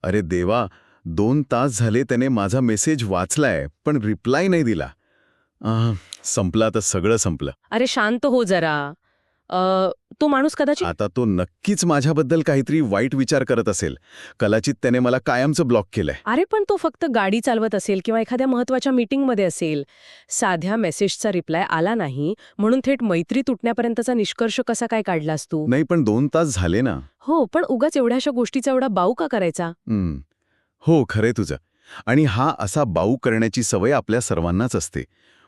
अरे देवा, 2 तास झाले त्याने माझा मेसेज वाचलाय पण रिप्लाय नाही दिला. संपलं आता, सगळं संपलं. अरे शांत हो जरा. तो माणूस कदाचित. आता तो नक्कीच माझ्याबद्दल काहीतरी वाईट विचार करत असेल. कदाचित त्याने मला कायमचं ब्लॉक केलंय. अरे पण तो फक्त गाडी चालवत असेल किंवा एखाद्या महत्वाच्या मीटिंगमध्ये असेल. साध्या मेसेजचा रिप्लाय आला नाही म्हणून थेट मैत्री तुटण्यापर्यंतचा निष्कर्ष कसा काय काढलास तू? नाही, पण 2 तास झाले ना. हो, पण उगाच एवढ्याशा गोष्टीचा एवढा बाऊ का करायचा? हो, खरंय तुझं. आणि हा असा बाऊ करण्याची सवय आपल्या सर्वांनाच असते.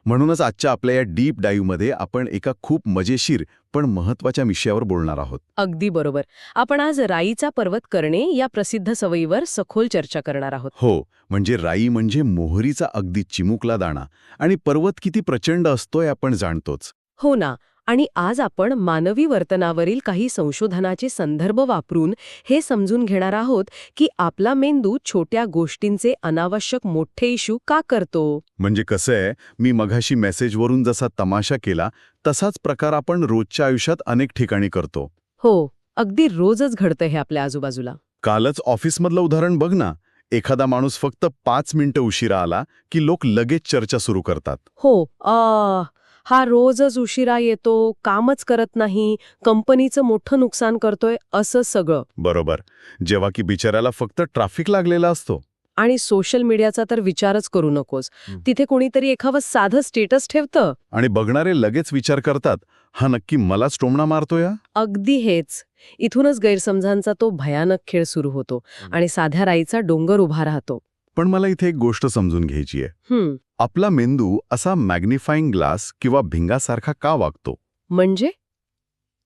म्हणूनच आजच्या आपल्या या डीप डाईव्हमध्ये आपण एका खूप मजेशीर पण महत्वाच्या विषयावर बोलणार आहोत. अगदी बरोबर. आपण आज राईचा पर्वत करणे या प्रसिद्ध सवयीवर सखोल चर्चा करणार आहोत. हो, म्हणजे राई म्हणजे मोहरीचा अगदी चिमुकला दाणा, आणि पर्वत किती प्रचंड असतोय आपण जाणतोच. हो ना. आणि आज आपण मानवी वर्तनावरील काही संशोधनाचे संदर्भ वापरून हे समजून घेणार आहोत की आपला मेंदू छोट्या गोष्टींचे अनावश्यक मोठे इश्यू का करतो. म्हणजे कसं आहे, मी मघाशी मेसेजवरून जसा तमाशा केला तसाच प्रकार आपण रोजच्या आयुष्यात अनेक ठिकाणी करतो. हो, अगदी रोजच घडतं हे आपल्या आजूबाजूला. कालच ऑफिसमधलं उदाहरण बघ ना. एखादा माणूस फक्त 5 मिनिटं उशिरा आला की लोक लगेच चर्चा सुरू करतात. हो, हा रोजच उशिरा येतो, कामच करत नाही, कंपनीचं मोठं नुकसान करतोय, असं सगळं. बरोबर, जेव्हा की बिचाऱ्याला फक्त ट्रॅफिक लागलेला असतो. आणि सोशल मीडियाचा तर विचारच करू नकोस. तिथे कोणीतरी एखावं साधं स्टेटस ठेवतं आणि बघणारे लगेच विचार करतात, हा नक्की मलाच टोमणा मारतोय. अगदी हेच. इथूनच गैरसमजांचा तो भयानक खेळ सुरू होतो आणि साध्या राईचा डोंगर उभा राहतो. पण मला इथे एक गोष्ट समजून घ्यायची आहे. आपला मेंदू असा मॅग्निफाईंग ग्लास किंवा भिंगासारखा का वागतो? म्हणजे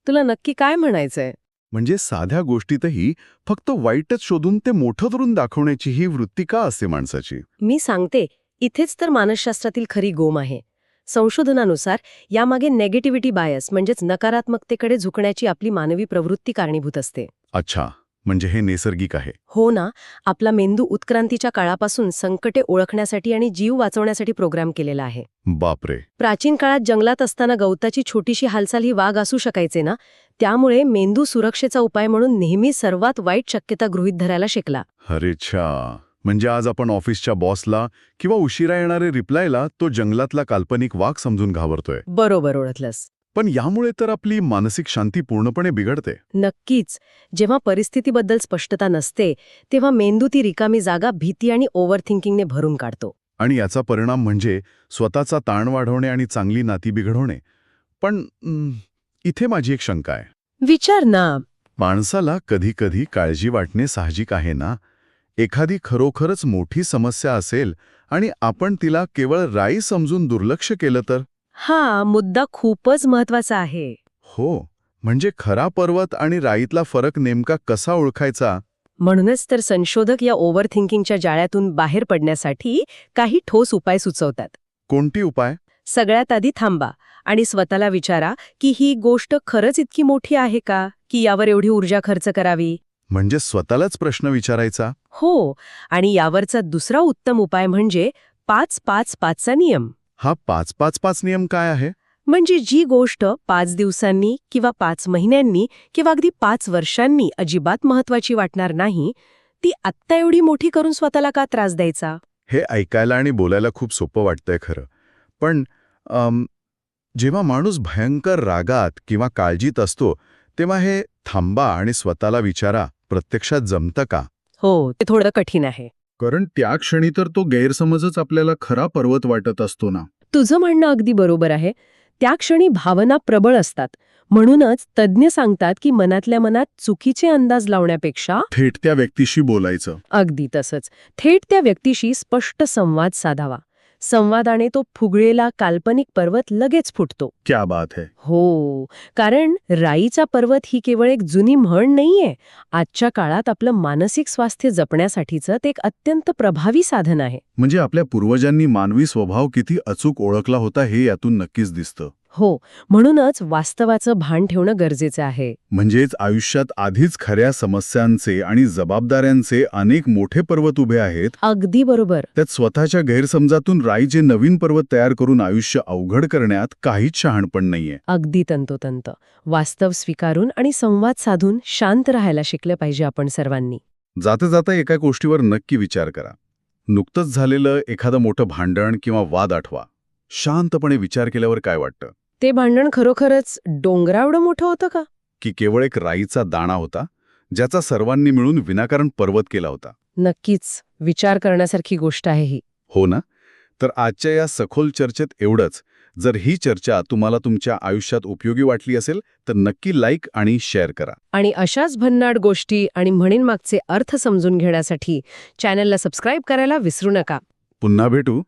तुला नक्की काय म्हणायचंय? म्हणजे साध्या गोष्टीतही फक्त वाईटच शोधून ते मोठं करून दाखवण्याची ही वृत्ती का असते माणसाची? मी सांगते, इथेच तर मानसशास्त्रातील खरी गोम आहे. संशोधनानुसार यामागे नेगेटिव्हिटी बायस म्हणजेच नकारात्मकतेकडे झुकण्याची आपली मानवी प्रवृत्ती कारणीभूत असते. अच्छा, म्हणजे हे नैसर्गिक आहे. हो ना. आपला मेंदू उत्क्रांतीच्या काळापासून संकटे ओळखण्यासाठी आणि जीव वाचवण्यासाठी प्रोग्राम केलेला आहे. बापरे. प्राचीन काळात जंगलात असताना गवताची छोटीशी हालचाल ही वाघ असू शकायचे ना. त्यामुळे मेंदू सुरक्षेचा उपाय म्हणून नेहमी सर्वात वाईट शक्यता गृहीत धरायला शिकला. अरेच्छा. म्हणजे आज आपण ऑफिसच्या बॉसला किंवा उशिरा येणारे रिप्लायला तो जंगलातला काल्पनिक वाघ समजून घाबरतोय. बरोबर ओळखलंस. पण यामुळे तर आपली मानसिक शांती पूर्णपणे बिघडते. नक्कीच. जेव्हा परिस्थितीबद्दल स्पष्टता नसते तेव्हा मेंदू ती रिकामी जागा भीती आणि ओव्हर थिंकिंगने भरून काढतो. आणि याचा परिणाम म्हणजे स्वतःचा ताण वाढवणे आणि चांगली नाती बिघडवणे. पण इथे माझी एक शंका आहे. विचार ना. माणसाला कधी कधी काळजी वाटणे साहजिक आहे ना. एखादी खरोखरच मोठी समस्या असेल आणि आपण तिला केवळ राई समजून दुर्लक्ष केलं तर? हा मुद्दा खूपच महत्वाचा आहे. हो, म्हणजे खरा पर्वत आणि राईतला फरक नेमका कसा ओळखायचा? म्हणूनच तर संशोधक या ओव्हर थिंकिंगच्या जाळ्यातून बाहेर पडण्यासाठी काही ठोस उपाय सुचवतात. कोणती उपाय? सगळ्यात आधी थांबा आणि स्वतःला विचारा की ही गोष्ट खरंच इतकी मोठी आहे का, की यावर एवढी ऊर्जा खर्च करावी? म्हणजे स्वतःलाच प्रश्न विचारायचा? हो. आणि यावरचा दुसरा उत्तम उपाय म्हणजे 5-5-5 चा नियम. हा 5-5-5 नियम काय आहे? म्हणजे जी गोष्ट 5 दिवसांनी किंवा 5 महिन्यांनी किंवा अगदी 5 वर्षांनी अजिबात महत्वाची वाटणार नाही, ती आत्ता एवढी मोठी करून स्वतःला का त्रास द्यायचा? हे ऐकायला आणि बोलायला खूप सोपं वाटतंय खरं. पण जेव्हा माणूस भयंकर रागात किंवा काळजीत असतो तेव्हा हे थांबा आणि स्वतःला विचारा प्रत्यक्षात जमतं का? हो, ते थोडं कठीण आहे. कारण त्या क्षणी तर तो गैरसमजच आपल्याला खरा पर्वत वाटत असतो ना. तुझं म्हणणं अगदी बरोबर आहे. त्या क्षणी भावना प्रबळ असतात. म्हणूनच तज्ज्ञ सांगतात की मनातल्या मनात चुकीचे अंदाज लावण्यापेक्षा थेट त्या व्यक्तीशी बोलायचं. अगदी तसंच. थेट त्या व्यक्तीशी स्पष्ट संवाद साधावा. संवादाने तो फुगळेला काल्पनिक पर्वत लगेच फुटतो. क्या बात है. हो, कारण राईचा पर्वत ही केवळ एक जुनी म्हण नाहीये. आजच्या काळात आपलं मानसिक स्वास्थ्य जपण्यासाठीचं ते एक अत्यंत प्रभावी साधन आहे. म्हणजे आपल्या पूर्वजांनी मानवी स्वभाव किती अचूक ओळखला होता हे यातून नक्कीच दिसतं. हो, म्हणूनच वास्तवाचं भान ठेवणं गरजेचं आहे. म्हणजेच आयुष्यात आधीच खऱ्या समस्यांचे आणि जबाबदाऱ्यांचे अनेक मोठे पर्वत उभे आहेत. अगदी बरोबर. त्यात स्वतःच्या गैरसमजातून राईचे नवीन पर्वत तयार करून आयुष्य अवघड करण्यात काहीच शहाणपण नाहीये. अगदी तंतोतंत. वास्तव स्वीकारून आणि संवाद साधून शांत राहायला शिकलं पाहिजे आपण सर्वांनी. जाता जाता एका गोष्टीवर नक्की विचार करा. नुकतंच झालेलं एखादं मोठं भांडण किंवा वाद आठवा. शांतपणे विचार केल्यावर काय वाटतं? ते भांडण खरोखरच डोंगराएवढं मोठं होतं का? की केवळ एक राईचा दाणा होता, ज्याचा सर्वांनी मिळून विनाकारण पर्वत केला होता? नक्कीच विचार करण्यासारखी गोष्ट आहे ही. हो ना? तर आजच्या या सखोल चर्चेत एवढंच. जर ही चर्चा तुम्हाला तुमच्या आयुष्यात उपयोगी वाटली असेल तर नक्की लाईक आणि शेअर करा. आणि अशाच भन्नाट गोष्टी आणि म्हणींमागचे अर्थ समजून घेण्यासाठी चॅनलला सबस्क्राईब करायला विसरू नका. पुन्हा भेटू